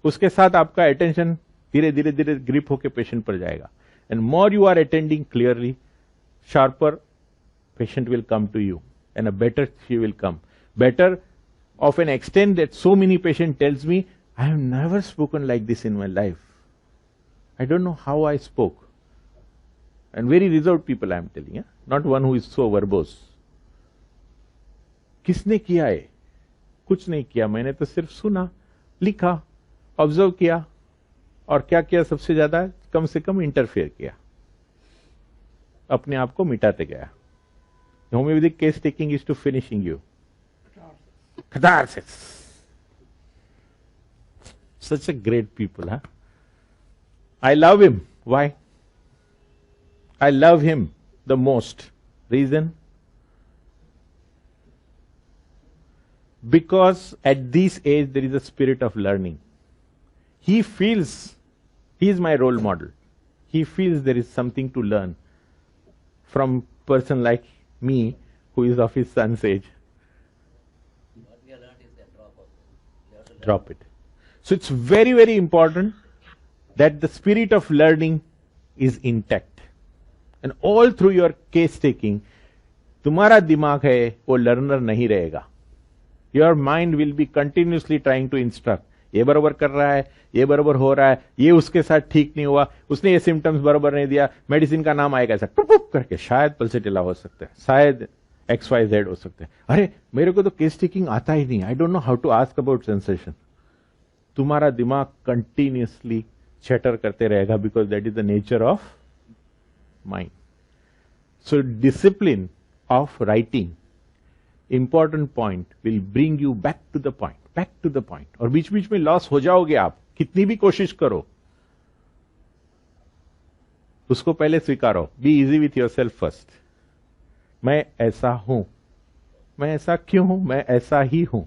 उसके साथ आपका अटेंशन धीरे धीरे धीरे ग्रिप होके पेशेंट पर जाएगा. And more you are attending clearly, sharper patient will come to you, and a better she will come. Better of an extent that so many patient tells me I have never spoken like this in my life. I don't know how I spoke. And very reserved people I am telling, yeah? Not one who is so verbose. किसने किया है? कुछ नहीं किया, मैंने तो सिर्फ सुना, लिखा, ऑब्जर्व किया, और क्या किया सबसे ज्यादा? कम से कम इंटरफेयर किया, अपने आप को मिटाते गया. Homeopathic case taking is to finishing you. Catharsis. Such a great people, huh? I love him. Why? I love him the most. Reason? Because at this age there is a spirit of learning. He feels, he is my role model. He feels there is something to learn from person like me, who is of his son's age. What we have learned is that drop. Drop it. So it's very, very important that the spirit of learning is intact. And all through your case taking, तुम्हारा दिमाग है वो learner नहीं रहेगा. Your mind will be continuously trying to instruct. ये बराबर कर रहा है, ये बराबर हो रहा है, ये उसके साथ ठीक नहीं हुआ, उसने ये सिम्टम्स बराबर नहीं दिया, मेडिसिन का नाम आएगा ऐसा टुप टुप करके, शायद पल्सेटिला हो सकता है, शायद XYZ हो सकता है. अरे मेरे को तो केस टेकिंग आता ही नहीं, I don't know how to ask about sensation. तुम्हारा दिमाग कंटिन्यूअसली चैटर करते रहेगा, because that is the nature of mind. So discipline of writing, important point, will bring you back to the point, back to the point. और बीच बीच में loss हो जाओगे आप, कितनी भी कोशिश करो, उसको पहले स्वीकारो. Be easy with yourself first. मैं ऐसा हूं, मैं ऐसा क्यों हूं, मैं ऐसा ही हूं.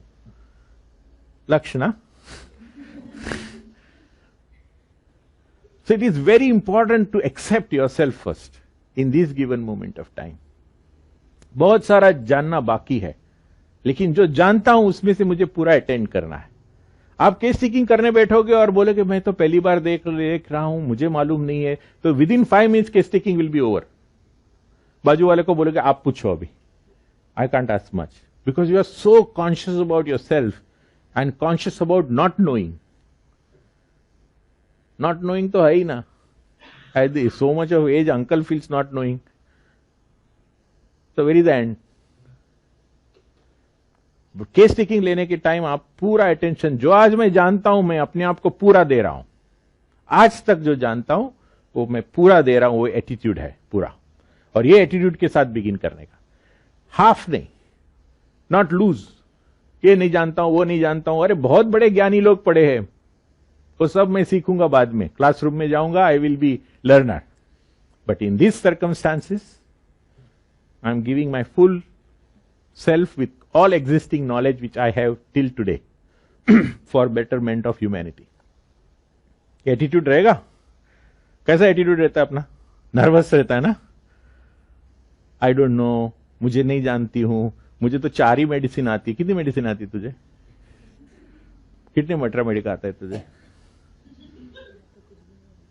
लक्ष्य ना. So it is very important to accept yourself first in this given moment of time. बहुत सारा जानना बाकी है, लेकिन जो जानता हूं उसमें से मुझे पूरा अटेंड करना है. आप केस टेकिंग करने बैठोगे और बोलोगे मैं तो पहली बार देख रहा हूं, मुझे मालूम नहीं है, तो within 5 minutes case taking will be over. बाजू वाले को बोलोगे आप पूछो अभी. I can't ask much, because you are so conscious about yourself and conscious about not knowing. Not knowing तो है ही ना. At so much of age, uncle feels not knowing. So where is the end? Case taking लेने के time आप पूरा attention, जो आज मैं जानता हूं मैं अपने आप को पूरा दे रहा हूं, आज तक जो जानता हूं वो मैं पूरा दे रहा हूं, वो एटीट्यूड है पूरा. और ये एटीट्यूड के साथ बिगिन करने का, हाफ नहीं, नॉट लूज. ये नहीं जानता हूं, वो नहीं जानता हूं. अरे बहुत बड़े ज्ञानी लोग पढ़े हैं, वो सब मैं सीखूंगा बाद में, क्लासरूम में जाऊंगा, I will be learner. But in this circumstances I am giving my full self with all existing knowledge which I have till today for betterment of humanity. Attitude रहेगा. कैसा एटीट्यूड रहता है अपना? नर्वस रहता है ना. आई डोंट नो, मुझे नहीं जानती हूं, मुझे तो 4 ही मेडिसिन आती है. कितनी मेडिसिन आती है तुझे? कितने मटरा मेडिका आता है तुझे?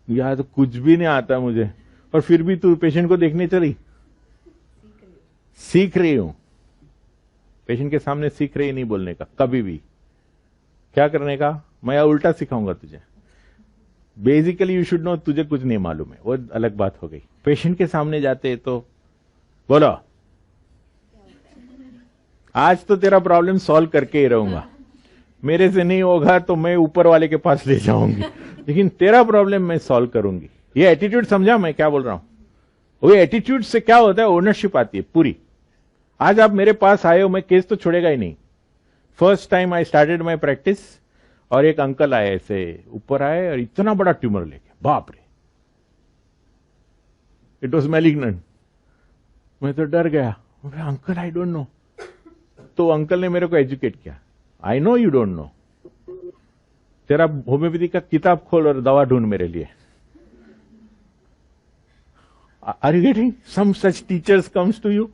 यार तो कुछ भी नहीं आता मुझे, और फिर भी तू पेशेंट को देखने चली. सीख रही हूं. पेशेंट के सामने सीख रही नहीं बोलने का कभी भी. क्या करने का? मैं उल्टा सिखाऊंगा तुझे. बेसिकली यू शुड नो, तुझे कुछ नहीं मालूम है, वो अलग बात हो गई. पेशेंट के सामने जाते तो बोलो आज तो तेरा प्रॉब्लम सॉल्व करके ही रहूंगा, मेरे से नहीं होगा तो मैं ऊपर वाले के पास ले जाऊंगी, लेकिन तेरा प्रॉब्लम मैं सॉल्व करूंगी. ये एटीट्यूड समझा मैं क्या बोल रहा हूं? वो एटीट्यूड से क्या होता है, ओनरशिप आती है पूरी. आज आप मेरे पास आए हो, मैं केस तो छोड़ेगा ही नहीं. First time I started my practice, और एक अंकल आए, ऐसे ऊपर आए और इतना बड़ा ट्यूमर लेके, बाप रे, इट वॉज मैलिग्नेंट. मैं तो डर गया. Uncle I don't know. तो अंकल ने मेरे को एजुकेट किया. I know you don't know, तेरा होम्योपैथी का किताब खोल और दवा ढूंढ मेरे लिए. Are you getting? Some such teachers comes to you.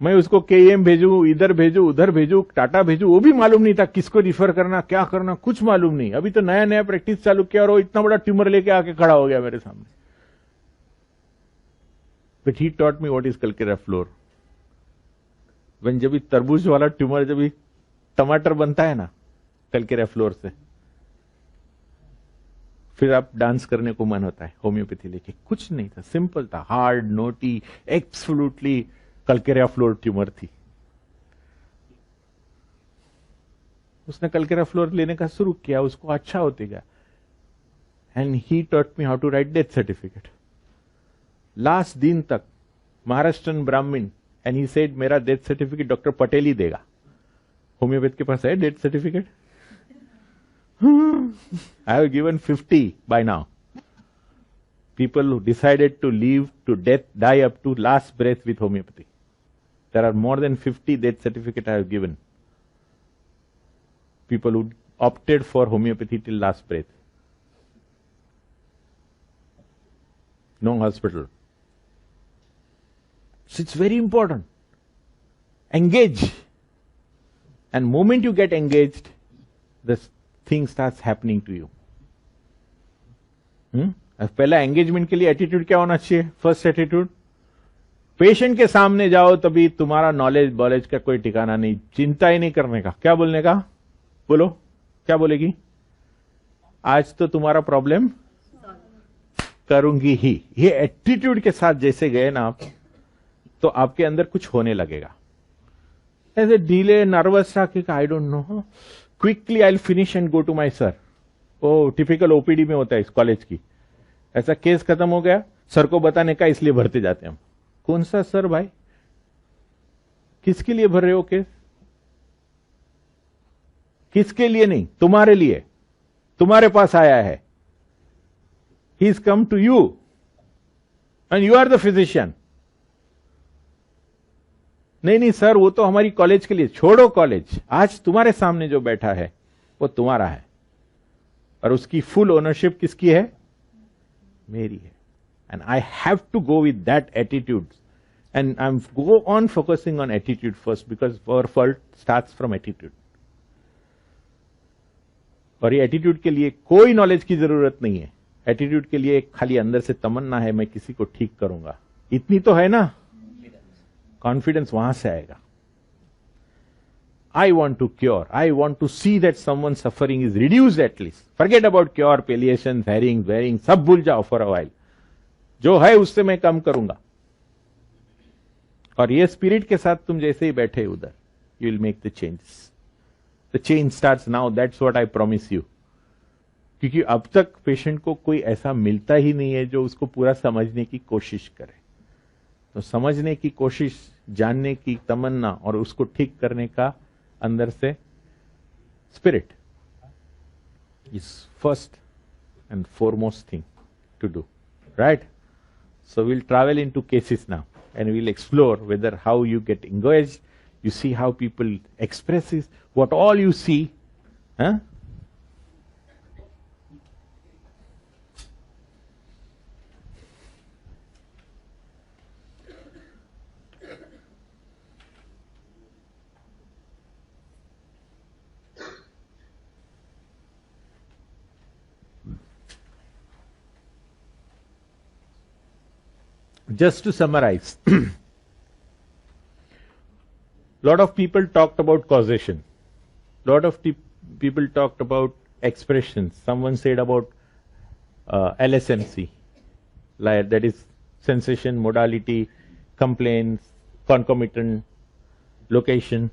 मैं उसको KEM भेजू, इधर भेजू, उधर भेजू, टाटा भेजू, वो भी मालूम नहीं था किसको रिफर करना, क्या करना, कुछ मालूम नहीं. अभी तो नया नया प्रैक्टिस चालू किया और वो इतना बड़ा ट्यूमर लेके आके खड़ा हो गया मेरे सामने. But he taught me what is calculus floor. जब तरबूज वाला ट्यूमर, जब टमाटर बनता है ना, कैलकेरिया फ्लोर से, फिर आप डांस करने को मन होता है होम्योपैथी लेके। कुछ नहीं था, सिंपल था, hard, naughty, absolutely Calcarea floor tumour थी। उसने कैलकेरिया फ्लोर लेने का शुरू किया, उसको अच्छा होते गया, and he taught me how to write death certificate. Last दिन तक Maharashtrian Brahmin, and he said मेरा डेथ सर्टिफिकेट डॉक्टर पटेल ही देगा। होम्योपैथ के पास है death certificate? I have given 50 by now. People who decided to live to death, die up to last breath with homeopathy. There are more than 50 death certificate I have given. People who opted for homeopathy till last breath. No hospital. So it's very important. Engage. And moment you get engaged, this thing starts happening to you. पहला engagement के लिए attitude क्या होना चाहिए? First attitude, patient के सामने जाओ तभी तुम्हारा नॉलेज का कोई ठिकाना नहीं, चिंता ही नहीं करने का। क्या बोलने का? बोलो, क्या बोलेगी? आज तो तुम्हारा प्रॉब्लम करूंगी ही। ये एटीट्यूड के साथ जैसे गए ना आप, तो आपके अंदर कुछ होने लगेगा। ऐसे डीले, नर्वस था कि I don't know, quickly I will finish and go to my sir. Oh typical OPD में होता है इस कॉलेज की। ऐसा केस खत्म हो गया, सर को बताने का, इसलिए भरते जाते हैं हम। कौन सा सर भाई? किसके लिए भर रहे हो केस? किसके लिए नहीं, तुम्हारे लिए। तुम्हारे पास आया है, he is come to you and you are the physician. नहीं सर, वो तो हमारी कॉलेज के लिए। छोड़ो कॉलेज, आज तुम्हारे सामने जो बैठा है वो तुम्हारा है, और उसकी फुल ओनरशिप किसकी है? मेरी है। And I have to go with that attitude, and I am go on focusing on attitude first, because our fault starts from attitude. और ये एटीट्यूड के लिए कोई नॉलेज की जरूरत नहीं है। एटीट्यूड के लिए खाली अंदर से तमन्ना है, मैं किसी को ठीक करूंगा, इतनी तो है ना। कॉन्फिडेंस वहां से आएगा। I want to cure. I want to see that someone's suffering is reduced at least. Forget about cure, palliation, herring, wearing, सब भूल जाओ for a while. जो है उससे मैं कम करूंगा। और ये स्पिरिट के साथ तुम जैसे ही बैठे उधर, you will make the changes. The change starts now. That's what I promise you. क्योंकि अब तक पेशेंट को कोई ऐसा मिलता ही नहीं है जो उसको पूरा समझने की कोशिश करे। तो समझने की कोशिश, जानने की तमन्ना और उसको ठीक करने का अंदर से spirit is first and foremost thing to do, right? So we'll travel into cases now, and we'll explore whether how you get engaged, you see how people express it, what all you see, huh? Just to summarize, lot of people talked about causation. Lot of people talked about expressions. Someone said about LSMC, like that is sensation, modality, complaints, concomitant, location.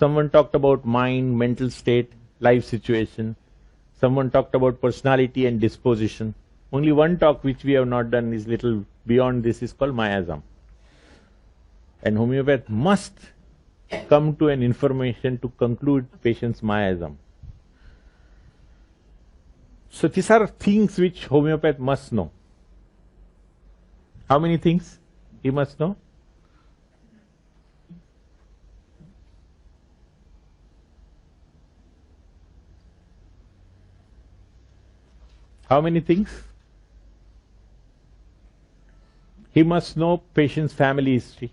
Someone talked about mind, mental state, life situation. Someone talked about personality and disposition. Only one talk which we have not done is little beyond this, is called miasm. And homeopath must come to an information to conclude patient's miasm. So these are things which homeopath must know. How many things he must know? How many things? He must know patient's family history,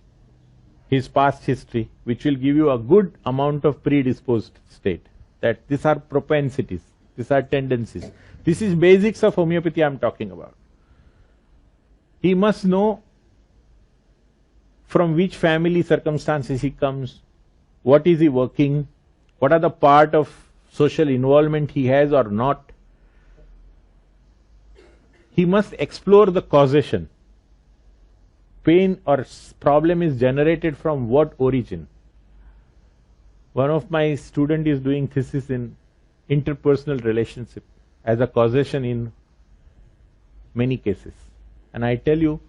his past history, which will give you a good amount of predisposed state. That these are propensities, these are tendencies. This is basics of homeopathy I am talking about. He must know from which family circumstances he comes, what is he working, what are the part of social involvement he has or not, he must explore the causation. Pain or problem is generated from what origin? One of my student is doing thesis in interpersonal relationship as a causation in many cases. And I tell you,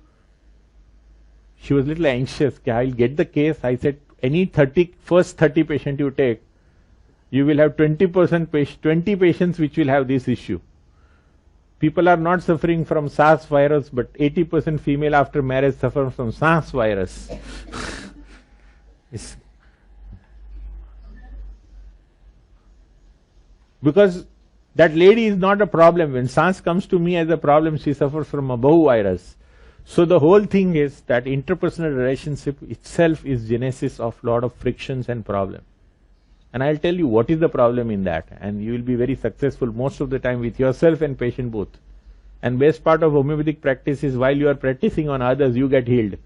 she was a little anxious. I'll get the case. I said, first 30 patient you take, you will have 20 patients which will have this issue. People are not suffering from SARS virus, but 80% female after marriage suffer from SARS virus. Because that lady is not a problem. When SARS comes to me as a problem, she suffers from a Bahu virus. So the whole thing is that interpersonal relationship itself is genesis of lot of frictions and problems. And I'll tell you what is the problem in that, and you will be very successful most of the time with yourself and patient both. And best part of homeopathic practice is while you are practicing on others, you get healed.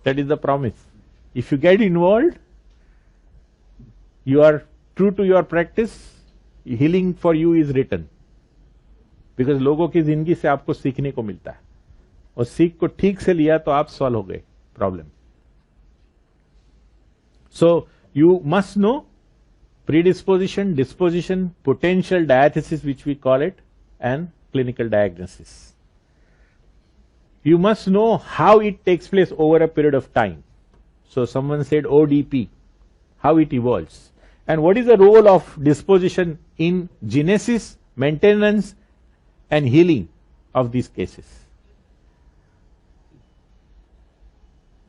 That is the promise. If you get involved, you are true to your practice, healing for you is written. Because लोगों की जिंदगी से आपको सीखने को मिलता है, और सीख को ठीक से लिया तो आप सॉल्व हो गए problem. So you must know predisposition, disposition, potential diathesis, which we call it, and clinical diagnosis. You must know how it takes place over a period of time. So someone said ODP, how it evolves. And what is the role of disposition in genesis, maintenance, and healing of these cases?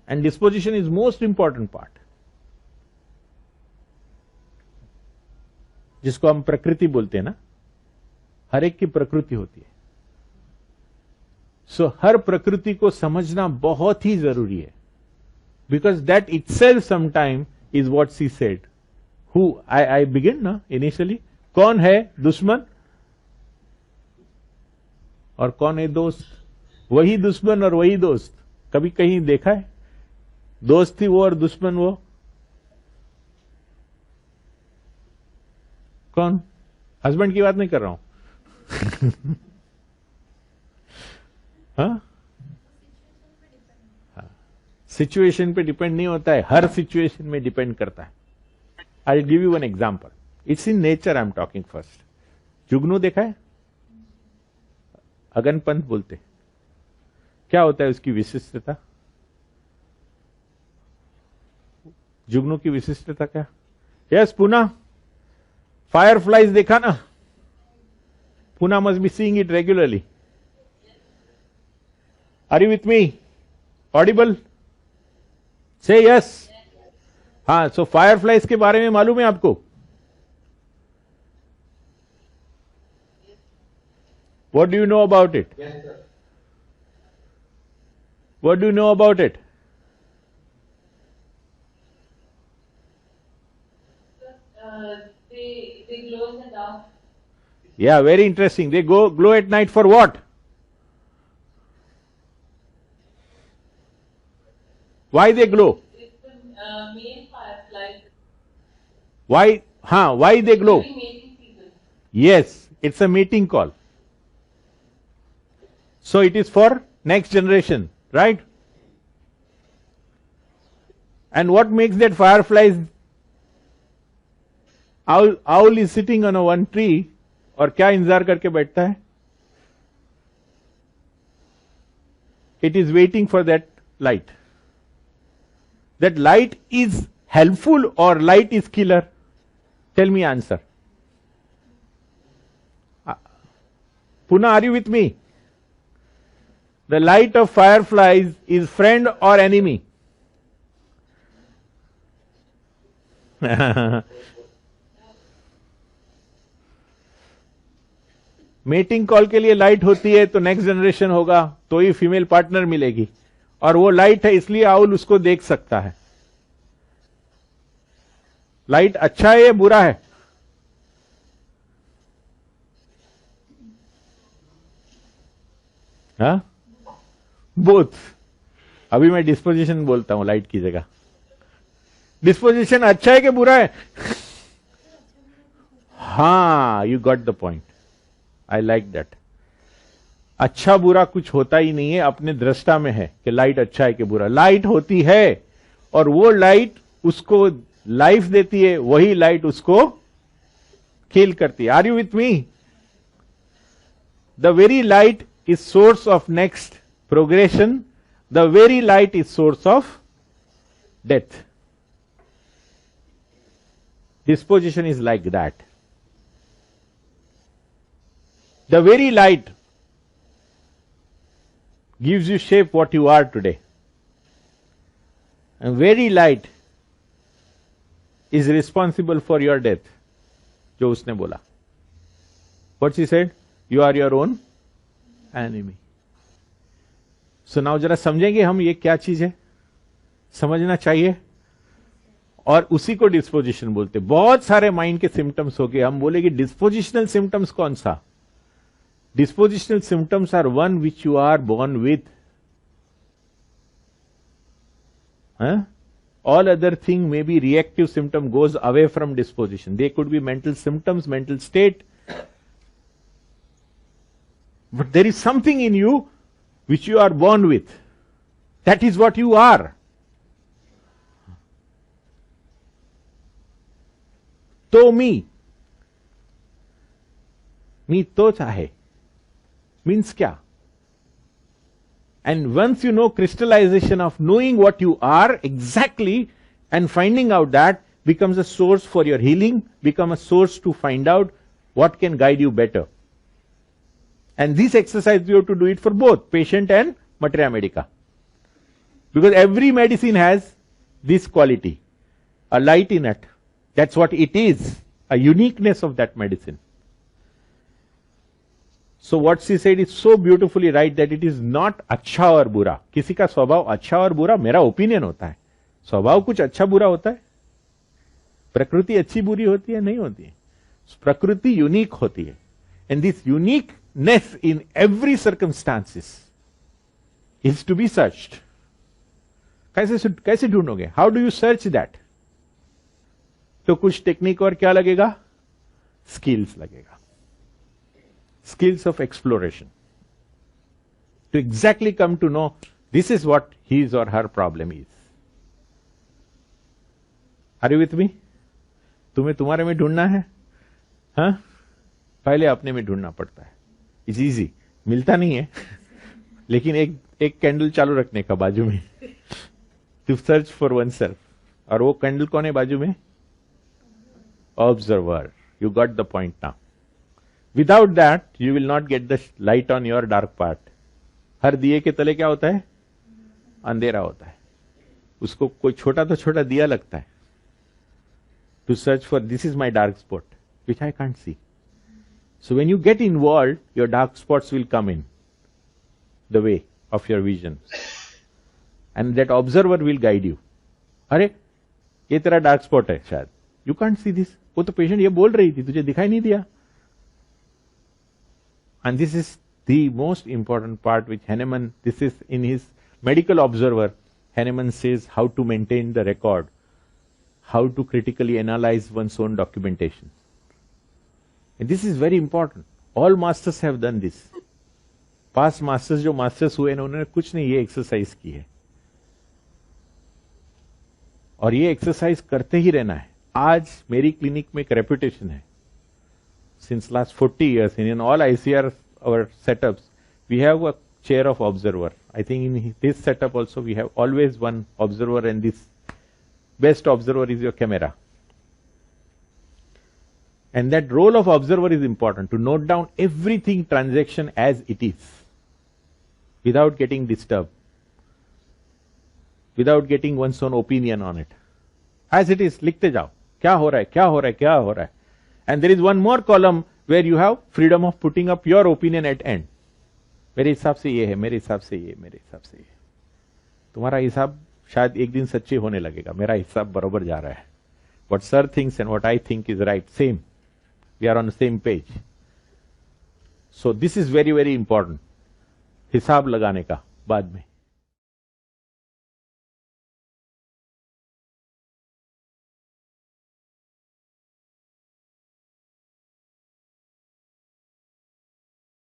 And disposition is most important part. जिसको हम प्रकृति बोलते हैं ना, हर एक की प्रकृति होती है. सो हर प्रकृति को समझना बहुत ही जरूरी है. Because that itself sometime is what she said. Who I begin ना इनिशियली, कौन है दुश्मन और कौन है दोस्त? वही दुश्मन और वही दोस्त. कभी कहीं देखा है दोस्त थी वो और दुश्मन वो? कौन? हस्बैंड की बात नहीं कर रहा हूं. हाँ, सिचुएशन पे डिपेंड नहीं होता है, हर सिचुएशन में डिपेंड करता है. I will give you one example. It's in nature I am talking first. जुगनू देखा है? अगनपंत बोलते. क्या होता है उसकी विशिष्टता? जुगनू की विशिष्टता क्या? यस पूना, फायरफ्लाइज देखा ना? Poona must be seeing it regularly. Are you with me? Audible? Say yes. हाँ, सो फायरफ्लाइज के बारे में मालूम है आपको? What do you know about it? Yes, sir. What do you know about it? They glow in the dark. Yeah, very interesting. They glow at night for what? Why they glow? It's the male firefly. Why? Why they glow? During mating season. Yes, it's a mating call. So it is for next generation, right? And what makes that fireflies? Owl is sitting on a one tree, और क्या इंतजार करके बैठता है? It is waiting for that light. That light is helpful or light is killer? Tell me answer. Puna, are you with me? The light of fireflies is friend or enemy? Mating call के लिए light होती है तो next generation होगा तो ही female partner मिलेगी, और वो लाइट है इसलिए आउल उसको देख सकता है. लाइट अच्छा है या बुरा है? हाँ, बोथ. अभी मैं डिस्पोजिशन बोलता हूं लाइट की जगह. डिस्पोजिशन अच्छा है कि बुरा है? हाँ, you got the point. I like that. अच्छा बुरा कुछ होता ही नहीं है, अपने दृष्टा में है कि लाइट अच्छा है कि बुरा. लाइट होती है और वो लाइट उसको लाइफ देती है, वही लाइट उसको किल करती है. Are you with me? The very light is source of next progression. The very light is source of death. Disposition is like that. The very light gives you shape what you are today. And very light is responsible for your death. जो उसने बोला. What she said? You are your own enemy. So now जरा समझेंगे हम ये क्या चीज है, समझना चाहिए. और उसी को डिस्पोजिशन बोलते. बहुत सारे माइंड के सिम्टम्स हो गए, हम बोले कि डिस्पोजिशनल सिम्टम्स कौन सा? Dispositional symptoms are one which you are born with. All other thing may be reactive symptom, goes away from disposition. They could be mental symptoms, mental state, but there is something in you which you are born with. That is what you are. तो मी तो चाहे means क्या? And once you know crystallization of knowing what you are exactly and finding out that becomes a source for your healing, become a source to find out what can guide you better. And this exercise you have to do it for both patient and materia medica, because every medicine has this quality, a light in it. That's what it is, a uniqueness of that medicine. So what she said is so beautifully right, that it is not अच्छा और बुरा. किसी का स्वभाव अच्छा और बुरा मेरा ओपिनियन होता है. स्वभाव कुछ अच्छा बुरा होता है. प्रकृति अच्छी बुरी होती है? नहीं होती है. प्रकृति यूनिक होती है. And this uniqueness in every circumstances is to be searched. कैसे ढूंढोगे? How do you search that? तो कुछ टेक्निक और क्या लगेगा? स्किल्स लगेगा. Skills of exploration to exactly come to know this is what his or her problem is. Are you with me? तुम्हें तुम्हारे में ढूंढना है. हाँ, पहले अपने में ढूंढना पड़ता है. इट्स इजी, मिलता नहीं है, लेकिन एक कैंडल चालू रखने का बाजू में, to search for oneself. और वो कैंडल कौन है बाजू में? Observer. You got the point now. Without that, you will not get the light on your dark part. हर दिए के तले क्या होता है? अंधेरा होता है. उसको कोई छोटा तो छोटा दिया लगता है. To search for this is my dark spot, which I can't see. So when you get involved, your dark spots will come in the way of your vision. And that observer will guide you. अरे ये तेरा dark spot है शायद. You can't see this. वो तो patient ये बोल रही थी, तुझे दिखाई नहीं दिया. And this is the most important part which Hahnemann, this is in his medical observer, Hahnemann says how to maintain the record, how to critically analyze one's own documentation. And this is very important. All masters have done this. Past masters जो masters हुए ना, उन्होंने कुछ नहीं ये exercise की है. और ये एक्सरसाइज करते ही रहना है. आज मेरी क्लिनिक में एक रेपुटेशन है. Since last 40 years, in all ICR our setups, we have a chair of observer. I think in this setup also we have always one observer, and this best observer is your camera. And that role of observer is important, to note down everything transaction as it is, without getting disturbed, without getting one's own opinion on it. As it is, लिखते जाओ. क्या हो रहा है, क्या हो रहा है, क्या हो रहा है. And there is one more column where you have freedom of putting up your opinion at end. मेरे हिसाब से ये है, मेरे हिसाब से ये, मेरे हिसाब से ये. तुम्हारा हिसाब शायद एक दिन सच्चे होने लगेगा. मेरा हिसाब बरोबर जा रहा है. What sir thinks and what I think is right, same. We are on the same page. So this is very, very important. हिसाब लगाने का बाद में.